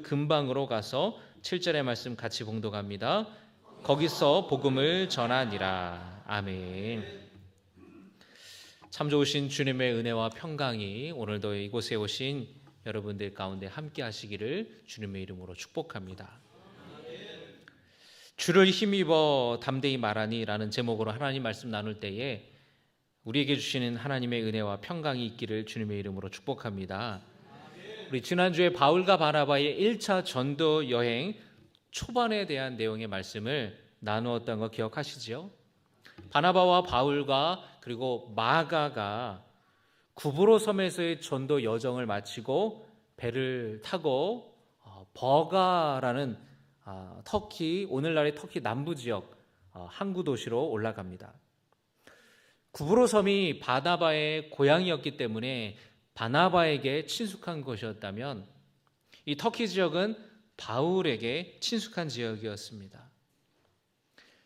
근방으로 가서 7절의 말씀 같이 봉독합니다. 거기서 복음을 전하니라. 아멘. 참 좋으신 주님의 은혜와 평강이 오늘도 이곳에 오신 여러분들 가운데 함께 하시기를 주님의 이름으로 축복합니다. 주를 힘입어 담대히 말하니라는 제목으로 하나님 말씀 나눌 때에 우리에게 주시는 하나님의 은혜와 평강이 있기를 주님의 이름으로 축복합니다. 우리 지난주에 바울과 바나바의 1차 전도 여행 초반에 대한 내용의 말씀을 나누었던 거 기억하시죠? 바나바와 바울과 그리고 마가가 구브로 섬에서의 전도 여정을 마치고 배를 타고 버가라는 터키, 오늘날의 터키 남부 지역 항구 도시로 올라갑니다. 구브로 섬이 바나바의 고향이었기 때문에 바나바에게 친숙한 곳이었다면 이 터키 지역은 바울에게 친숙한 지역이었습니다.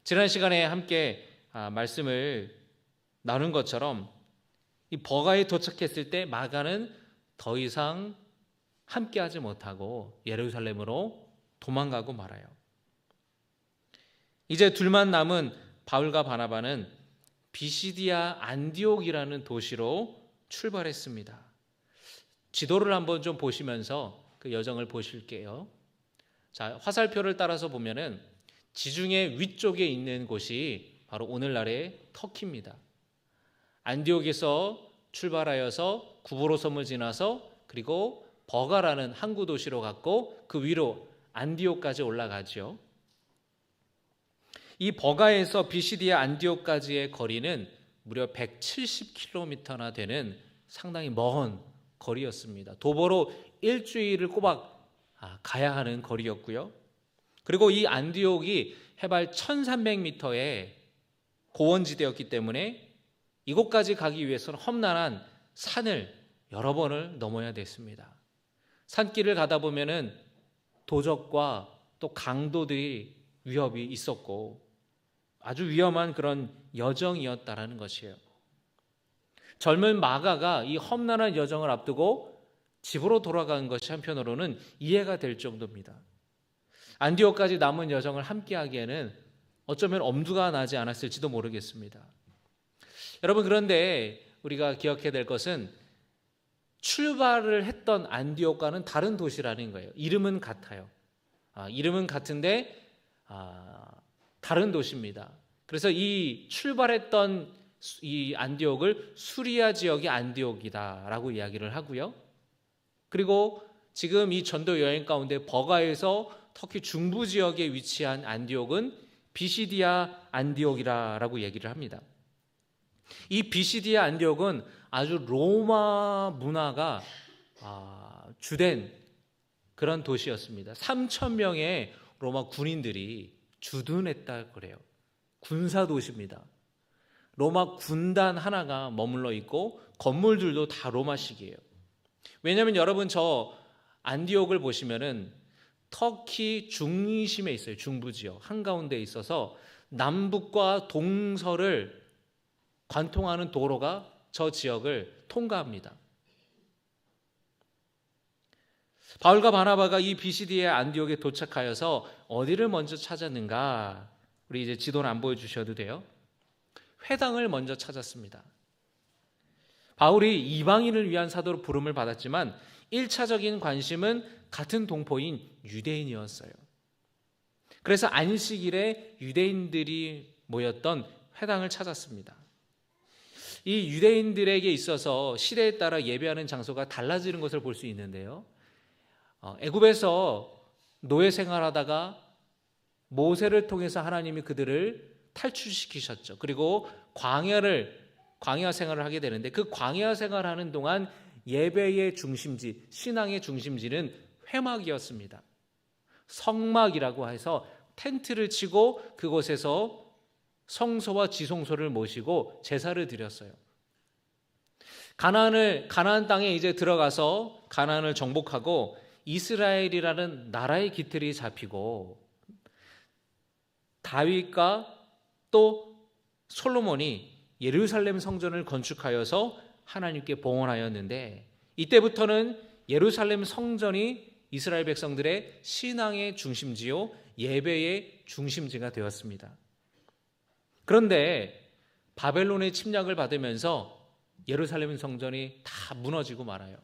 지난 시간에 함께 말씀을 나눈 것처럼 이 버가에 도착했을 때 마가는 더 이상 함께하지 못하고 예루살렘으로 도망가고 말아요. 이제 둘만 남은 바울과 바나바는 비시디아 안디옥이라는 도시로 출발했습니다. 지도를 한번 좀 보시면서 그 여정을 보실게요. 자, 화살표를 따라서 보면은 지중해 위쪽에 있는 곳이 바로 오늘날의 터키입니다. 안디옥에서 출발하여서 구브로 섬을 지나서 그리고 버가라는 항구 도시로 갔고 그 위로 안디옥까지 올라가죠. 이 버가에서 비시디아 안디옥까지의 거리는 무려 170km나 되는 상당히 먼 거리였습니다. 도보로 일주일을 꼬박 가야 하는 거리였고요. 그리고 이 안디옥이 해발 1300m의 고원지대였기 때문에 이곳까지 가기 위해서는 험난한 산을 여러 번을 넘어야 됐습니다. 산길을 가다 보면은 도적과 또 강도들이 위협이 있었고 아주 위험한 그런 여정이었다라는 것이에요. 젊은 마가가 이 험난한 여정을 앞두고 집으로 돌아간 것이 한편으로는 이해가 될 정도입니다. 안디옥까지 남은 여정을 함께하기에는 어쩌면 엄두가 나지 않았을지도 모르겠습니다. 여러분, 그런데 우리가 기억해야 될 것은 출발을 했던 안디옥과는 다른 도시라는 거예요. 이름은 같아요. 이름은 같은데 다른 도시입니다. 그래서 이 출발했던 이 안디옥을 수리아 지역의 안디옥이다라고 이야기를 하고요. 그리고 지금 이 전도 여행 가운데 버가에서 터키 중부 지역에 위치한 안디옥은 비시디아 안디옥이라고 얘기를 합니다. 이 비시디아 안디옥은 아주 로마 문화가 주된 그런 도시였습니다. 3,000명의 로마 군인들이 주둔했다 그래요. 군사 도시입니다. 로마 군단 하나가 머물러 있고 건물들도 다 로마식이에요. 왜냐하면 여러분 저 안디옥을 보시면은 터키 중심에 있어요. 중부 지역 한가운데에 있어서 남북과 동서를 관통하는 도로가 저 지역을 통과합니다. 바울과 바나바가 이 비시디아 안디옥에 도착하여서 어디를 먼저 찾았는가? 우리 이제 지도는 안 보여주셔도 돼요. 회당을 먼저 찾았습니다. 바울이 이방인을 위한 사도로 부름을 받았지만 1차적인 관심은 같은 동포인 유대인이었어요. 그래서 안식일에 유대인들이 모였던 회당을 찾았습니다. 이 유대인들에게 있어서 시대에 따라 예배하는 장소가 달라지는 것을 볼 수 있는데요. 애굽에서 노예 생활하다가 모세를 통해서 하나님이 그들을 탈출시키셨죠. 그리고 광야 생활을 하게 되는데 그 광야 생활하는 동안 예배의 중심지, 신앙의 중심지는 회막이었습니다. 성막이라고 해서 텐트를 치고 그곳에서 성소와 지성소를 모시고 제사를 드렸어요. 가나안 땅에 이제 들어가서 가나안을 정복하고 이스라엘이라는 나라의 기틀이 잡히고 다윗과 또 솔로몬이 예루살렘 성전을 건축하여서 하나님께 봉헌하였는데 이때부터는 예루살렘 성전이 이스라엘 백성들의 신앙의 중심지요, 예배의 중심지가 되었습니다. 그런데 바벨론의 침략을 받으면서 예루살렘 성전이 다 무너지고 말아요.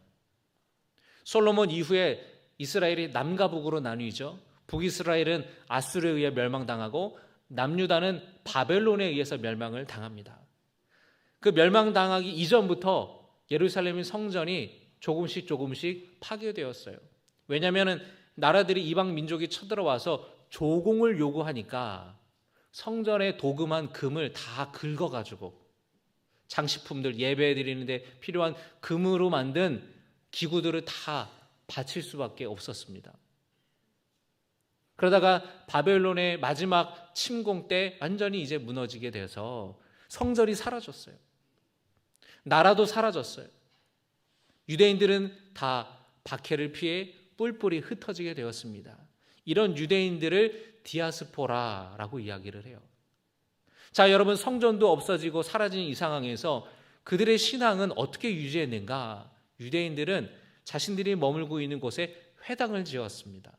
솔로몬 이후에 이스라엘이 남과 북으로 나뉘죠. 북이스라엘은 아수르에 의해 멸망당하고 남유다는 바벨론에 의해서 멸망을 당합니다. 그 멸망당하기 이전부터 예루살렘의 성전이 조금씩 파괴되었어요. 왜냐하면 나라들이 이방 민족이 쳐들어와서 조공을 요구하니까 성전에 도금한 금을 다 긁어가지고 장식품들, 예배 드리는데 필요한 금으로 만든 기구들을 다 바칠 수밖에 없었습니다. 그러다가 바벨론의 마지막 침공 때 완전히 이제 무너지게 돼서 성전이 사라졌어요. 나라도 사라졌어요. 유대인들은 다 박해를 피해 뿔뿔이 흩어지게 되었습니다. 이런 유대인들을 디아스포라라고 이야기를 해요. 자, 여러분, 성전도 없어지고 사라진 이 상황에서 그들의 신앙은 어떻게 유지했는가? 유대인들은 자신들이 머물고 있는 곳에 회당을 지었습니다.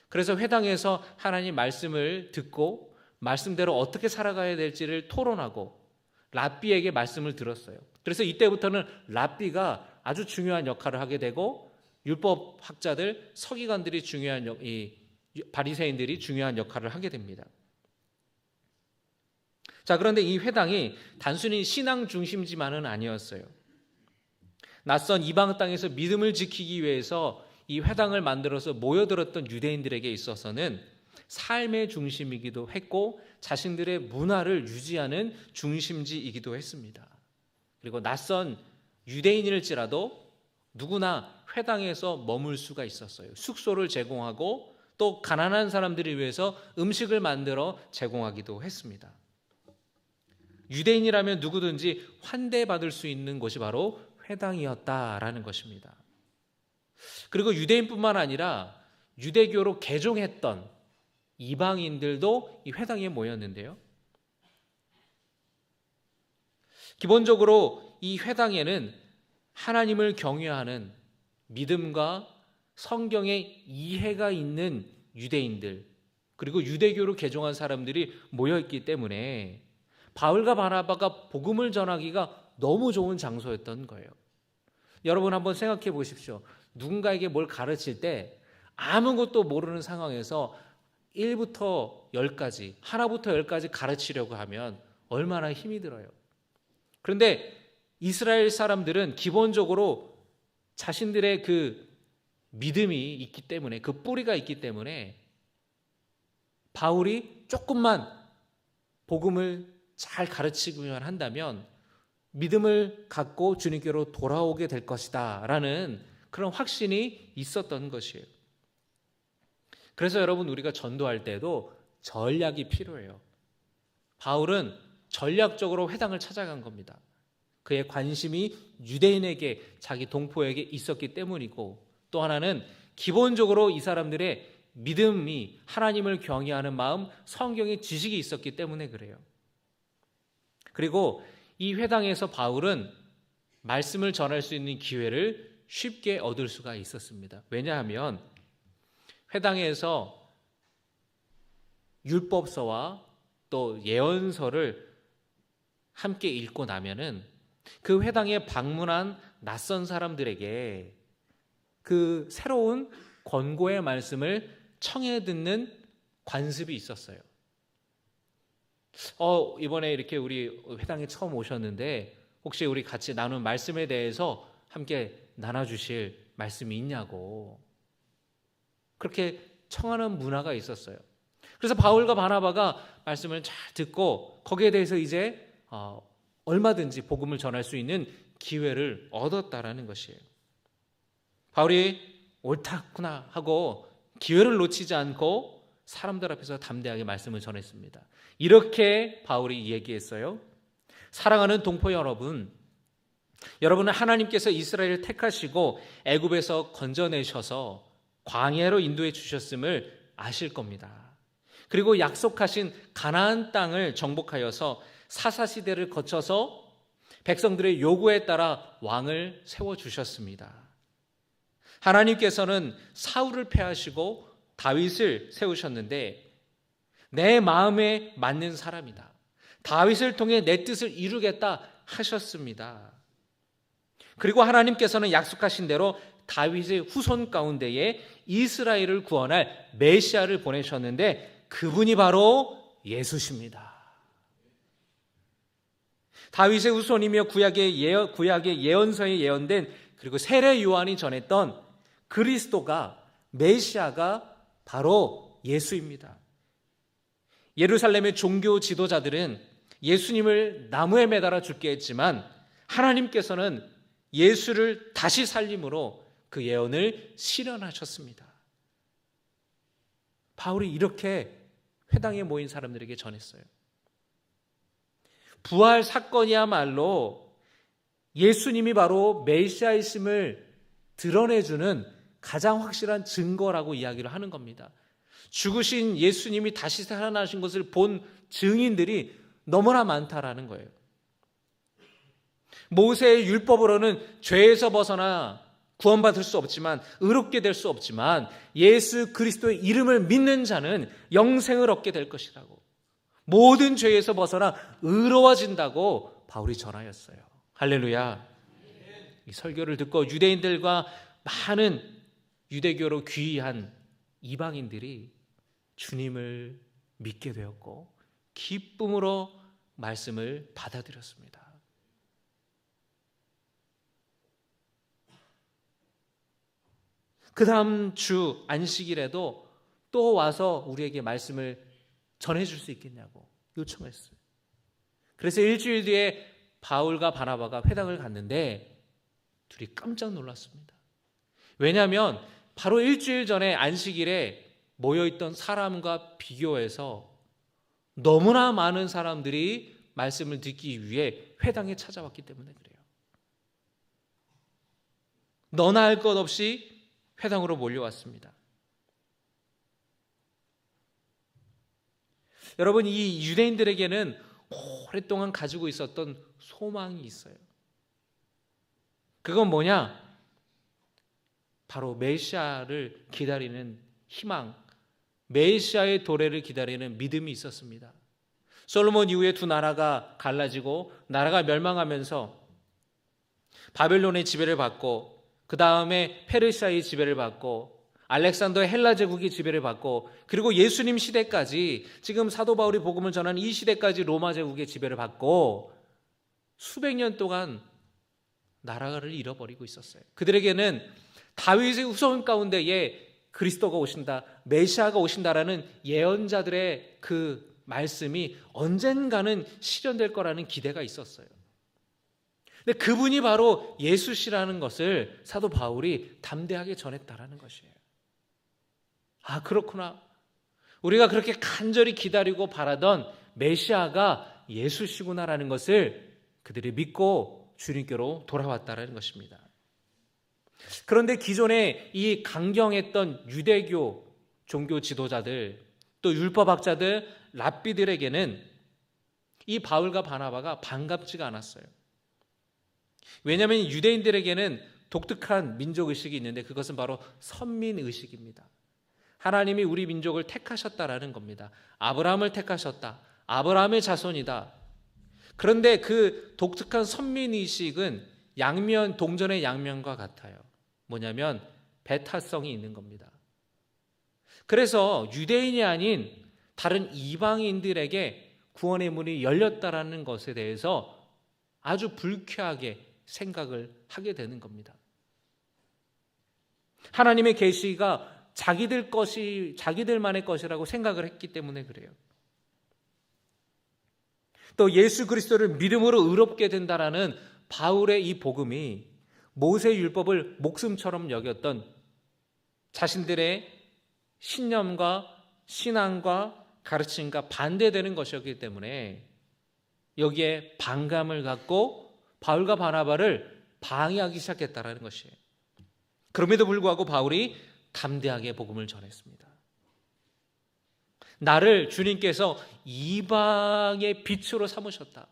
그래서 회당에서 하나님 말씀을 듣고 말씀대로 어떻게 살아가야 될지를 토론하고 랍비에게 말씀을 들었어요. 그래서 이때부터는 랍비가 아주 중요한 역할을 하게 되고 율법 학자들, 서기관들이 이 바리새인들이 중요한 역할을 하게 됩니다. 자, 그런데 이 회당이 단순히 신앙 중심지만은 아니었어요. 낯선 이방 땅에서 믿음을 지키기 위해서 이 회당을 만들어서 모여들었던 유대인들에게 있어서는 삶의 중심이기도 했고 자신들의 문화를 유지하는 중심지이기도 했습니다. 그리고 낯선 유대인일지라도 누구나 회당에서 머물 수가 있었어요. 숙소를 제공하고 또 가난한 사람들을 위해서 음식을 만들어 제공하기도 했습니다. 유대인이라면 누구든지 환대받을 수 있는 곳이 바로 회당이었다라는 것입니다. 그리고 유대인뿐만 아니라 유대교로 개종했던 이방인들도 이 회당에 모였는데요. 기본적으로 이 회당에는 하나님을 경외하는 믿음과 성경의 이해가 있는 유대인들, 그리고 유대교로 개종한 사람들이 모여있기 때문에 바울과 바나바가 복음을 전하기가 너무 좋은 장소였던 거예요. 여러분 한번 생각해 보십시오. 누군가에게 뭘 가르칠 때 아무것도 모르는 상황에서 1부터 10까지, 하나부터 10까지 가르치려고 하면 얼마나 힘이 들어요. 그런데 이스라엘 사람들은 기본적으로 자신들의 그 믿음이 있기 때문에, 그 뿌리가 있기 때문에 바울이 조금만 복음을 잘 가르치기만 한다면 믿음을 갖고 주님께로 돌아오게 될 것이다 라는 그런 확신이 있었던 것이에요. 그래서 여러분, 우리가 전도할 때도 전략이 필요해요. 바울은 전략적으로 회당을 찾아간 겁니다. 그의 관심이 유대인에게, 자기 동포에게 있었기 때문이고, 또 하나는 기본적으로 이 사람들의 믿음이 하나님을 경외하는 마음, 성경의 지식이 있었기 때문에 그래요. 그리고 이 회당에서 바울은 말씀을 전할 수 있는 기회를 쉽게 얻을 수가 있었습니다. 왜냐하면 회당에서 율법서와 또 예언서를 함께 읽고 나면은 그 회당에 방문한 낯선 사람들에게 그 새로운 권고의 말씀을 청해 듣는 관습이 있었어요. 이번에 이렇게 우리 회당에 처음 오셨는데 혹시 우리 같이 나눈 말씀에 대해서 함께 나눠주실 말씀이 있냐고, 그렇게 청하는 문화가 있었어요. 그래서 바울과 바나바가 말씀을 잘 듣고 거기에 대해서 이제 얼마든지 복음을 전할 수 있는 기회를 얻었다라는 것이에요. 바울이 옳다구나 하고 기회를 놓치지 않고 사람들 앞에서 담대하게 말씀을 전했습니다. 이렇게 바울이 얘기했어요. 사랑하는 동포 여러분, 여러분은 하나님께서 이스라엘을 택하시고 애굽에서 건져내셔서 광야로 인도해 주셨음을 아실 겁니다. 그리고 약속하신 가나안 땅을 정복하여서 사사시대를 거쳐서 백성들의 요구에 따라 왕을 세워주셨습니다. 하나님께서는 사울을 패하시고 다윗을 세우셨는데 내 마음에 맞는 사람이다. 다윗을 통해 내 뜻을 이루겠다 하셨습니다. 그리고 하나님께서는 약속하신 대로 다윗의 후손 가운데에 이스라엘을 구원할 메시아를 보내셨는데 그분이 바로 예수십니다. 다윗의 후손이며 구약의 예언서에 예언된 그리고 세례 요한이 전했던 그리스도가 메시아가 바로 예수입니다. 예루살렘의 종교 지도자들은 예수님을 나무에 매달아 죽게 했지만 하나님께서는 예수를 다시 살림으로 그 예언을 실현하셨습니다. 바울이 이렇게 회당에 모인 사람들에게 전했어요. 부활 사건이야말로 예수님이 바로 메시아이심을 드러내주는 가장 확실한 증거라고 이야기를 하는 겁니다. 죽으신 예수님이 다시 살아나신 것을 본 증인들이 너무나 많다라는 거예요. 모세의 율법으로는 죄에서 벗어나 구원받을 수 없지만, 의롭게 될 수 없지만 예수 그리스도의 이름을 믿는 자는 영생을 얻게 될 것이라고, 모든 죄에서 벗어나 의로워진다고 바울이 전하였어요. 할렐루야. 이 설교를 듣고 유대인들과 많은 유대교로 귀의한 이방인들이 주님을 믿게 되었고 기쁨으로 말씀을 받아들였습니다. 그 다음 주 안식일에도 또 와서 우리에게 말씀을 전해줄 수 있겠냐고 요청했어요. 그래서 일주일 뒤에 바울과 바나바가 회당을 갔는데 둘이 깜짝 놀랐습니다. 왜냐하면 바로 일주일 전에 안식일에 모여있던 사람과 비교해서 너무나 많은 사람들이 말씀을 듣기 위해 회당에 찾아왔기 때문에 그래요. 너나 할 것 없이 회당으로 몰려왔습니다. 여러분, 이 유대인들에게는 오랫동안 가지고 있었던 소망이 있어요. 그건 뭐냐? 바로 메시아를 기다리는 희망, 메시아의 도래를 기다리는 믿음이 있었습니다. 솔로몬 이후에 두 나라가 갈라지고 나라가 멸망하면서 바벨론의 지배를 받고 그 다음에 페르시아의 지배를 받고 알렉산더의 헬라 제국의 지배를 받고 그리고 예수님 시대까지, 지금 사도 바울이 복음을 전하는 이 시대까지 로마 제국의 지배를 받고 수백 년 동안 나라를 잃어버리고 있었어요. 그들에게는 다윗의 후손 가운데에 그리스도가 오신다, 메시아가 오신다라는 예언자들의 그 말씀이 언젠가는 실현될 거라는 기대가 있었어요. 근데 그분이 바로 예수시라는 것을 사도 바울이 담대하게 전했다라는 것이에요. 아, 그렇구나. 우리가 그렇게 간절히 기다리고 바라던 메시아가 예수시구나라는 것을 그들이 믿고 주님께로 돌아왔다라는 것입니다. 그런데 기존에 이 강경했던 유대교 종교 지도자들, 또 율법학자들, 랍비들에게는 이 바울과 바나바가 반갑지가 않았어요. 왜냐하면 유대인들에게는 독특한 민족의식이 있는데 그것은 바로 선민의식입니다. 하나님이 우리 민족을 택하셨다라는 겁니다. 아브라함을 택하셨다. 아브라함의 자손이다. 그런데 그 독특한 선민의식은 동전의 양면과 같아요. 뭐냐면 배타성이 있는 겁니다. 그래서 유대인이 아닌 다른 이방인들에게 구원의 문이 열렸다라는 것에 대해서 아주 불쾌하게 생각을 하게 되는 겁니다. 하나님의 계시가 자기들만의 것이라고 생각을 했기 때문에 그래요. 또 예수 그리스도를 믿음으로 의롭게 된다라는 바울의 이 복음이 모세 율법을 목숨처럼 여겼던 자신들의 신념과 신앙과 가르침과 반대되는 것이었기 때문에 여기에 반감을 갖고 바울과 바나바를 방해하기 시작했다라는 것이에요. 그럼에도 불구하고 바울이 담대하게 복음을 전했습니다. 나를 주님께서 이방의 빛으로 삼으셨다.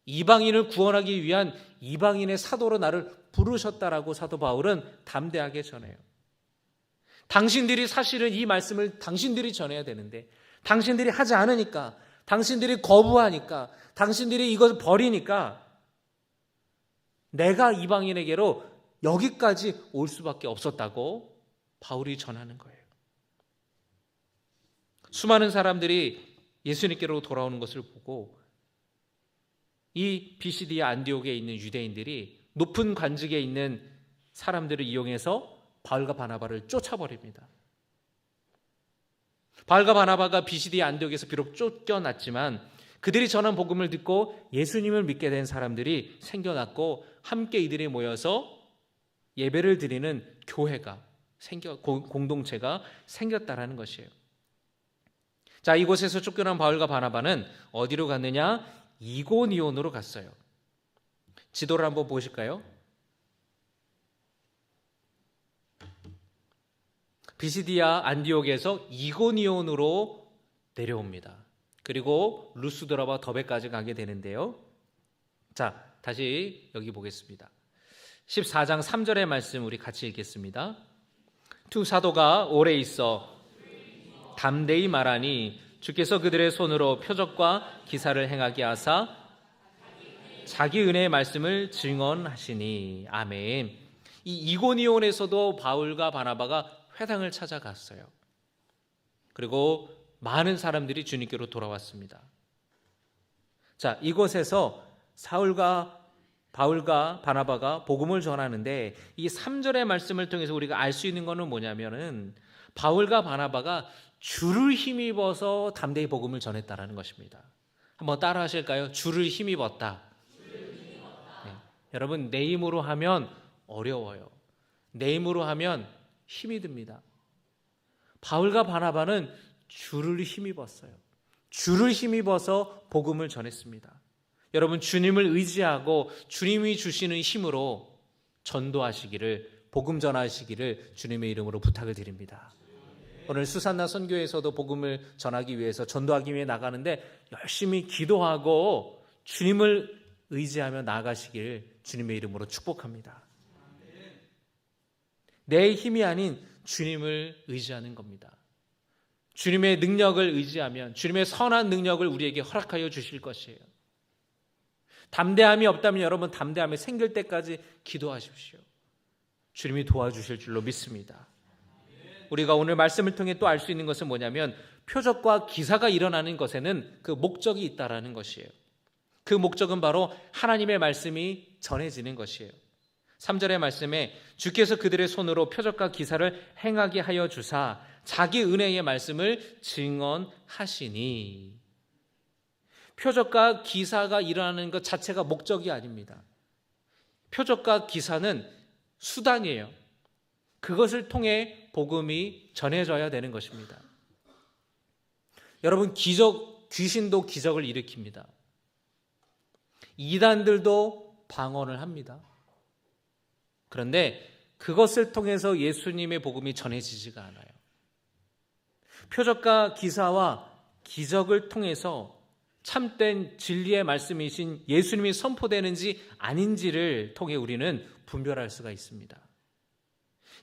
이방인을 구원하기 위한 이방인의 사도로 나를 부르셨다라고 사도 바울은 담대하게 전해요. 당신들이 사실은 이 말씀을 당신들이 전해야 되는데 당신들이 하지 않으니까, 당신들이 거부하니까, 당신들이 이것을 버리니까 내가 이방인에게로 여기까지 올 수밖에 없었다고 바울이 전하는 거예요. 수많은 사람들이 예수님께로 돌아오는 것을 보고 이 비시디아 안디옥에 있는 유대인들이 높은 관직에 있는 사람들을 이용해서 바울과 바나바를 쫓아버립니다. 바울과 바나바가 비시디아 안디옥에서 비록 쫓겨났지만 그들이 전한 복음을 듣고 예수님을 믿게 된 사람들이 생겨났고 함께 이들이 모여서 예배를 드리는 교회가 공동체가 생겼다라는 것이에요. 자, 이곳에서 쫓겨난 바울과 바나바는 어디로 갔느냐? 이고니온으로 갔어요. 지도를 한번 보실까요? 비시디아 안디옥에서 이고니온으로 내려옵니다. 그리고 루스드라와 더베까지 가게 되는데요. 자, 다시 여기 보겠습니다. 14장 3절의 말씀 우리 같이 읽겠습니다. 두 사도가 오래 있어 담대히 말하니 주께서 그들의 손으로 표적과 기사를 행하게 하사 자기 은혜의 말씀을 증언하시니. 아멘. 이 이고니온에서도 바울과 바나바가 회당을 찾아갔어요. 그리고 많은 사람들이 주님께로 돌아왔습니다. 자, 이곳에서 바울과 바나바가 복음을 전하는데 이 3절의 말씀을 통해서 우리가 알 수 있는 것은 뭐냐면은 바울과 바나바가 주를 힘입어서 담대히 복음을 전했다라는 것입니다. 한번 따라 하실까요? 주를 힘입었다. 네. 여러분, 내 힘으로 하면 어려워요. 내 힘으로 하면 힘이 듭니다. 바울과 바나바는 주를 힘입었어요. 주를 힘입어서 복음을 전했습니다. 여러분, 주님을 의지하고 주님이 주시는 힘으로 전도하시기를, 복음 전하시기를 주님의 이름으로 부탁을 드립니다. 오늘 수산나 선교에서도 복음을 전하기 위해서, 전도하기 위해 나가는데 열심히 기도하고 주님을 의지하며 나아가시기를 주님의 이름으로 축복합니다. 내 힘이 아닌 주님을 의지하는 겁니다. 주님의 능력을 의지하면 주님의 선한 능력을 우리에게 허락하여 주실 것이에요. 담대함이 없다면 여러분, 담대함이 생길 때까지 기도하십시오. 주님이 도와주실 줄로 믿습니다. 우리가 오늘 말씀을 통해 또 알 수 있는 것은 뭐냐면 표적과 기사가 일어나는 것에는 그 목적이 있다라는 것이에요. 그 목적은 바로 하나님의 말씀이 전해지는 것이에요. 3절의 말씀에 주께서 그들의 손으로 표적과 기사를 행하게 하여 주사 자기 은혜의 말씀을 증언하시니. 표적과 기사가 일어나는 것 자체가 목적이 아닙니다. 표적과 기사는 수단이에요. 그것을 통해 복음이 전해져야 되는 것입니다. 여러분, 귀신도 기적을 일으킵니다. 이단들도 방언을 합니다. 그런데 그것을 통해서 예수님의 복음이 전해지지가 않아요. 표적과 기사와 기적을 통해서 참된 진리의 말씀이신 예수님이 선포되는지 아닌지를 통해 우리는 분별할 수가 있습니다.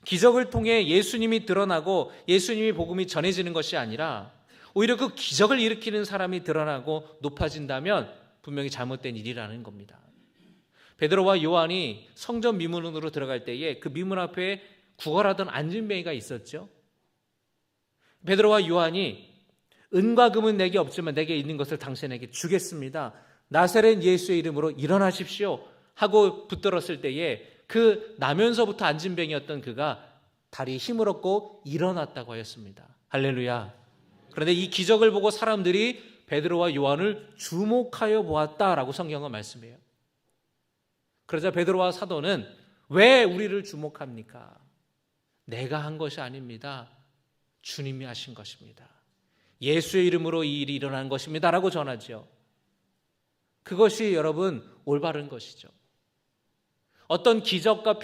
기적을 통해 예수님이 드러나고 예수님이 복음이 전해지는 것이 아니라 오히려 그 기적을 일으키는 사람이 드러나고 높아진다면 분명히 잘못된 일이라는 겁니다. 베드로와 요한이 성전 미문으로 들어갈 때에 그 미문 앞에 구걸하던 안진뱅이가 있었죠. 베드로와 요한이 은과 금은 내게 없지만 내게 있는 것을 당신에게 주겠습니다. 나사렛 예수의 이름으로 일어나십시오 하고 붙들었을 때에 그 나면서부터 안진뱅이였던 그가 다리에 힘을 얻고 일어났다고 하였습니다. 할렐루야. 그런데 이 기적을 보고 사람들이 베드로와 요한을 주목하여 보았다라고 성경은 말씀해요. 그러자 베드로와 사도는 왜 우리를 주목합니까? 내가 한 것이 아닙니다. 주님이 하신 것입니다. 예수의 이름으로 이 일이 일어난 것입니다 라고 전하죠. 그것이 여러분 올바른 것이죠. 어떤 기적과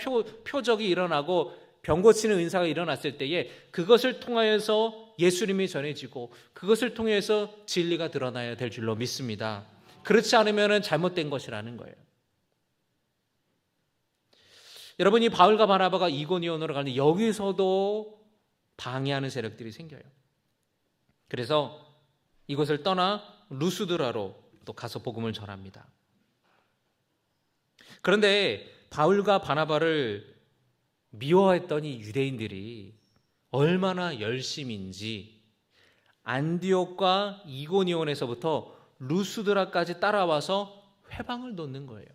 표적이 일어나고 병 고치는 은사가 일어났을 때에 그것을 통하여서 예수님이 전해지고 그것을 통해서 진리가 드러나야 될 줄로 믿습니다. 그렇지 않으면 잘못된 것이라는 거예요. 여러분이 바울과 바나바가 이고니온으로 가는데 여기서도 방해하는 세력들이 생겨요. 그래서 이곳을 떠나 루스드라로 또 가서 복음을 전합니다. 그런데 바울과 바나바를 미워했던 이 유대인들이 얼마나 열심인지 안디옥과 이고니온에서부터 루스드라까지 따라와서 회방을 놓는 거예요.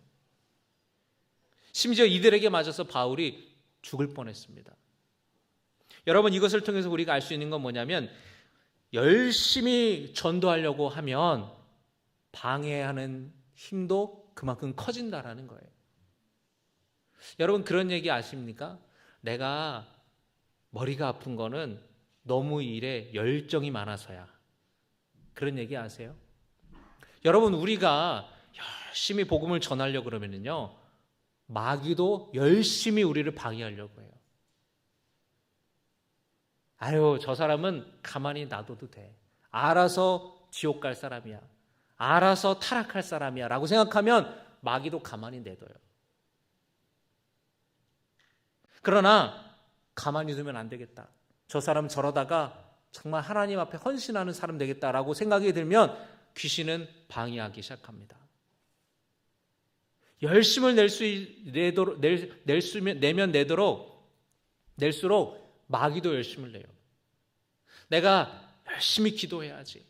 심지어 이들에게 맞아서 바울이 죽을 뻔했습니다. 여러분, 이것을 통해서 우리가 알 수 있는 건 뭐냐면 열심히 전도하려고 하면 방해하는 힘도 그만큼 커진다라는 거예요. 여러분, 그런 얘기 아십니까? 내가 머리가 아픈 거는 너무 일에 열정이 많아서야. 그런 얘기 아세요? 여러분, 우리가 열심히 복음을 전하려고 그러면요, 마귀도 열심히 우리를 방해하려고 해요. 아유, 저 사람은 가만히 놔둬도 돼. 알아서 지옥 갈 사람이야. 알아서 타락할 사람이야 라고 생각하면 마귀도 가만히 내둬요. 그러나 가만히 두면 안 되겠다. 저 사람 저러다가 정말 하나님 앞에 헌신하는 사람 되겠다라고 생각이 들면 귀신은 방해하기 시작합니다. 열심을 낼수록 마귀도 열심을 내요. 내가 열심히 기도해야지.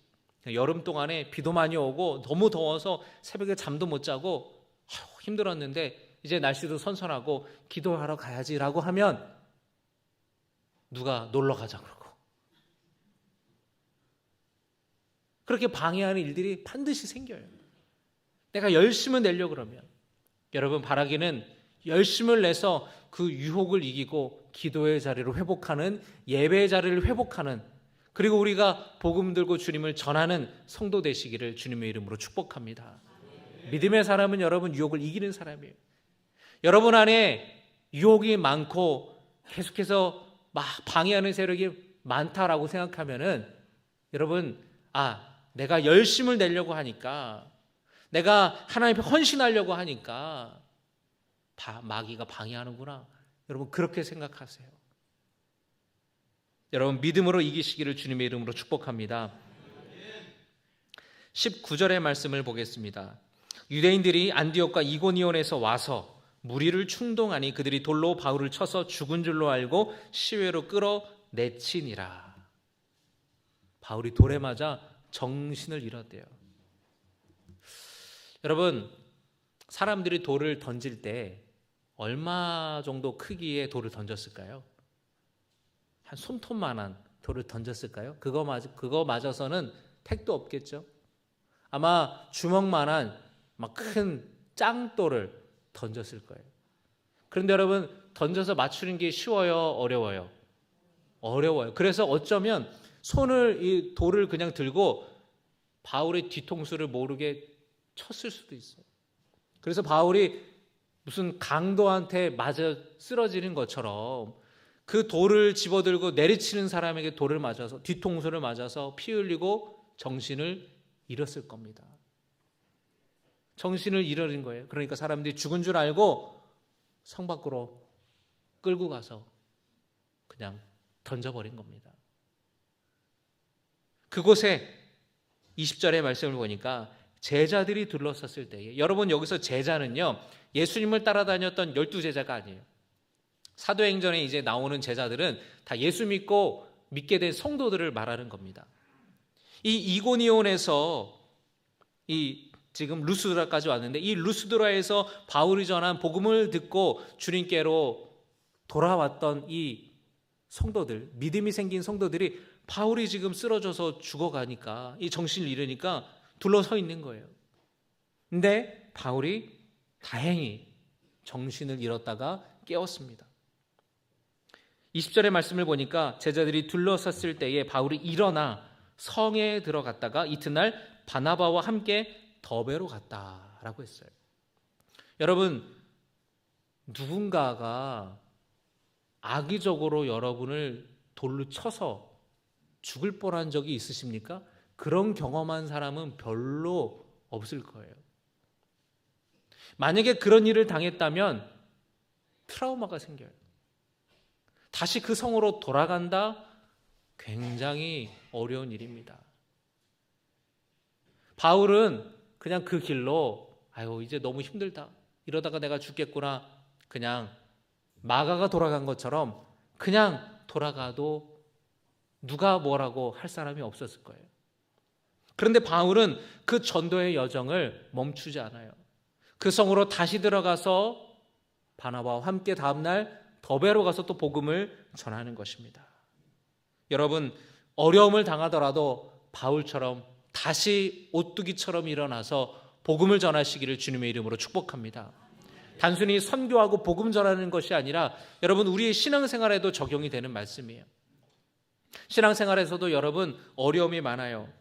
여름 동안에 비도 많이 오고 너무 더워서 새벽에 잠도 못 자고 힘들었는데 이제 날씨도 선선하고 기도하러 가야지라고 하면 누가 놀러 가자 그러고, 그렇게 방해하는 일들이 반드시 생겨요. 내가 열심을 내려고 그러면 여러분, 바라기는 열심을 내서 그 유혹을 이기고 기도의 자리를 회복하는, 예배의 자리를 회복하는, 그리고 우리가 복음 들고 주님을 전하는 성도 되시기를 주님의 이름으로 축복합니다. 믿음의 사람은 여러분 유혹을 이기는 사람이에요. 여러분 안에 유혹이 많고 계속해서 막 방해하는 세력이 많다라고 생각하면은 여러분, 내가 열심을 내려고 하니까, 내가 하나님 앞에 헌신하려고 하니까 마귀가 방해하는구나. 여러분, 그렇게 생각하세요. 여러분, 믿음으로 이기시기를 주님의 이름으로 축복합니다. 19절의 말씀을 보겠습니다. 유대인들이 안디옥과 이고니온에서 와서 무리를 충동하니 그들이 돌로 바울을 쳐서 죽은 줄로 알고 시외로 끌어내치니라. 바울이 돌에 맞아 정신을 잃었대요. 여러분, 사람들이 돌을 던질 때 얼마 정도 크기의 돌을 던졌을까요? 한 손톱만한 돌을 던졌을까요? 그거 맞아서는 택도 없겠죠. 아마 주먹만한 막 큰 짱돌을 던졌을 거예요. 그런데 여러분, 던져서 맞추는 게 쉬워요, 어려워요? 어려워요. 그래서 어쩌면 이 돌을 그냥 들고 바울의 뒤통수를 모르게 쳤을 수도 있어요. 그래서 바울이 무슨 강도한테 맞아 쓰러지는 것처럼 그 돌을 집어들고 내리치는 사람에게 돌을 맞아서, 뒤통수를 맞아서 피 흘리고 정신을 잃었을 겁니다. 정신을 잃어버린 거예요. 그러니까 사람들이 죽은 줄 알고 성 밖으로 끌고 가서 그냥 던져버린 겁니다. 그곳에 20절의 말씀을 보니까 제자들이 둘러섰을 때에, 여러분, 여기서 제자는요, 예수님을 따라다녔던 12제자가 아니에요. 사도행전에 이제 나오는 제자들은 다 예수 믿게 된 성도들을 말하는 겁니다. 이 이고니온에서 지금 루스드라까지 왔는데, 이 루스드라에서 바울이 전한 복음을 듣고 주님께로 돌아왔던 이 성도들, 믿음이 생긴 성도들이 바울이 지금 쓰러져서 죽어가니까, 이 정신을 잃으니까 둘러서 있는 거예요. 근데 바울이 다행히 정신을 잃었다가 깨웠습니다. 20절의 말씀을 보니까 제자들이 둘러섰을 때에 바울이 일어나 성에 들어갔다가 이튿날 바나바와 함께 더베로 갔다라고 했어요. 여러분, 누군가가 악의적으로 여러분을 돌로 쳐서 죽을 뻔한 적이 있으십니까? 그런 경험한 사람은 별로 없을 거예요. 만약에 그런 일을 당했다면 트라우마가 생겨요. 다시 그 성으로 돌아간다? 굉장히 어려운 일입니다. 바울은 그냥 그 길로 아유 이제 너무 힘들다. 이러다가 내가 죽겠구나. 그냥 마가가 돌아간 것처럼 그냥 돌아가도 누가 뭐라고 할 사람이 없었을 거예요. 그런데 바울은 그 전도의 여정을 멈추지 않아요. 그 성으로 다시 들어가서 바나바와 함께 다음날 더베로 가서 또 복음을 전하는 것입니다. 여러분, 어려움을 당하더라도 바울처럼 다시 오뚜기처럼 일어나서 복음을 전하시기를 주님의 이름으로 축복합니다. 단순히 선교하고 복음 전하는 것이 아니라 여러분 우리의 신앙생활에도 적용이 되는 말씀이에요. 신앙생활에서도 여러분 어려움이 많아요.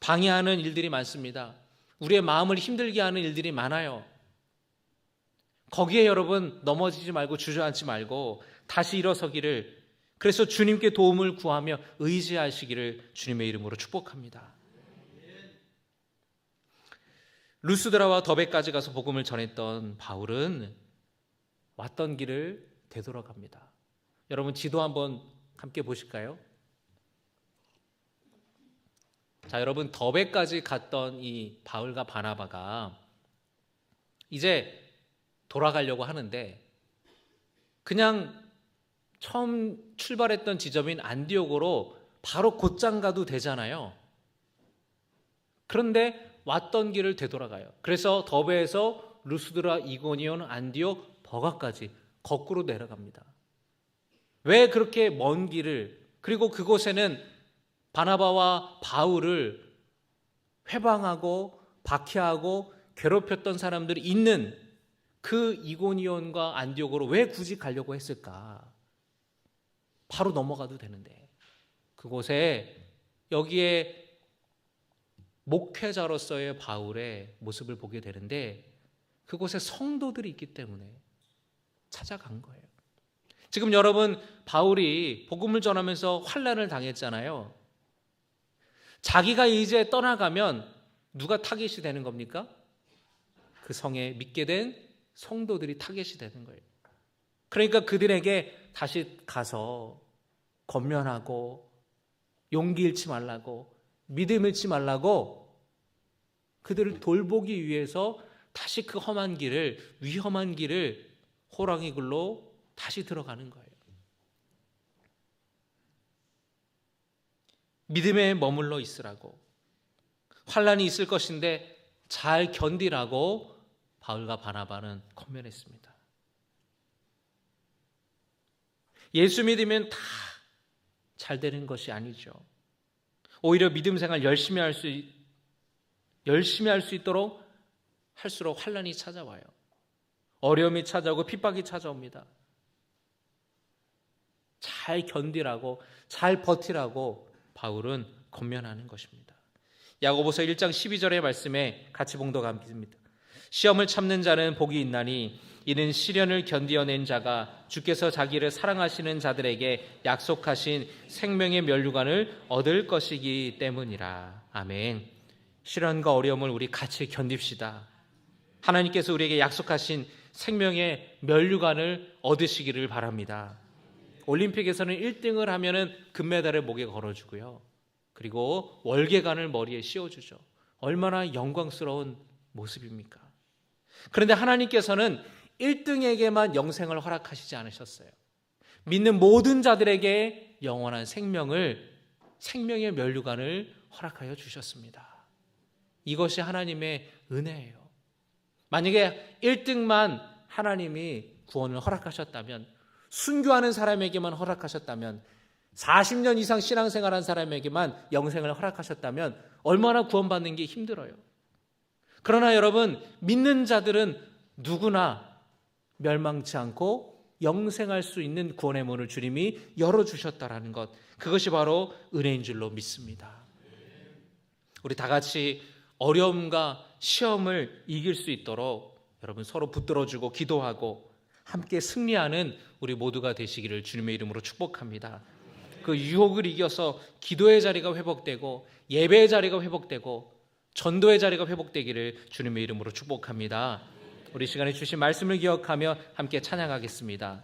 방해하는 일들이 많습니다. 우리의 마음을 힘들게 하는 일들이 많아요. 거기에 여러분 넘어지지 말고 주저앉지 말고 다시 일어서기를, 그래서 주님께 도움을 구하며 의지하시기를 주님의 이름으로 축복합니다. 루스드라와 더베까지 가서 복음을 전했던 바울은 왔던 길을 되돌아갑니다. 여러분 지도 한번 함께 보실까요? 자, 여러분 더베까지 갔던 이 바울과 바나바가 이제 돌아가려고 하는데 그냥 처음 출발했던 지점인 안디옥으로 바로 곧장 가도 되잖아요. 그런데 왔던 길을 되돌아가요. 그래서 더베에서 루스드라, 이고니온, 안디옥, 버가까지 거꾸로 내려갑니다. 왜 그렇게 먼 길을, 그리고 그곳에는 바나바와 바울을 회방하고 박해하고 괴롭혔던 사람들이 있는 그 이고니온과 안디옥으로 왜 굳이 가려고 했을까? 바로 넘어가도 되는데 그곳에 여기에 목회자로서의 바울의 모습을 보게 되는데 그곳에 성도들이 있기 때문에 찾아간 거예요. 지금 여러분 바울이 복음을 전하면서 환난을 당했잖아요. 자기가 이제 떠나가면 누가 타겟이 되는 겁니까? 그 성에 믿게 된 성도들이 타겟이 되는 거예요. 그러니까 그들에게 다시 가서 권면하고 용기 잃지 말라고, 믿음 잃지 말라고 그들을 돌보기 위해서 다시 그 험한 길을, 위험한 길을 호랑이 굴로 다시 들어가는 거예요. 믿음에 머물러 있으라고, 환난이 있을 것인데 잘 견디라고 바울과 바나바는 권면했습니다. 예수 믿으면 다 잘 되는 것이 아니죠. 오히려 믿음 생활 열심히 할 수 있도록 할수록 환난이 찾아와요. 어려움이 찾아오고 핍박이 찾아옵니다. 잘 견디라고, 잘 버티라고 바울은 권면하는 것입니다. 야고보서 1장 12절의 말씀에 같이 봉독합니다. 시험을 참는 자는 복이 있나니 이는 시련을 견디어낸 자가 주께서 자기를 사랑하시는 자들에게 약속하신 생명의 면류관을 얻을 것이기 때문이라. 아멘. 시련과 어려움을 우리 같이 견딥시다. 하나님께서 우리에게 약속하신 생명의 면류관을 얻으시기를 바랍니다. 올림픽에서는 1등을 하면은 금메달을 목에 걸어주고요. 그리고 월계관을 머리에 씌워주죠. 얼마나 영광스러운 모습입니까? 그런데 하나님께서는 1등에게만 영생을 허락하시지 않으셨어요. 믿는 모든 자들에게 영원한 생명의 면류관을 허락하여 주셨습니다. 이것이 하나님의 은혜예요. 만약에 1등만 하나님이 구원을 허락하셨다면, 순교하는 사람에게만 허락하셨다면, 40년 이상 신앙생활한 사람에게만 영생을 허락하셨다면 얼마나 구원받는 게 힘들어요. 그러나 여러분, 믿는 자들은 누구나 멸망치 않고 영생할 수 있는 구원의 문을 주님이 열어주셨다라는 것, 그것이 바로 은혜인 줄로 믿습니다. 우리 다 같이 어려움과 시험을 이길 수 있도록 여러분 서로 붙들어주고 기도하고 함께 승리하는 우리 모두가 되시기를 주님의 이름으로 축복합니다. 그 유혹을 이겨서 기도의 자리가 회복되고 예배의 자리가 회복되고 전도의 자리가 회복되기를 주님의 이름으로 축복합니다. 우리 시간에 주신 말씀을 기억하며 함께 찬양하겠습니다.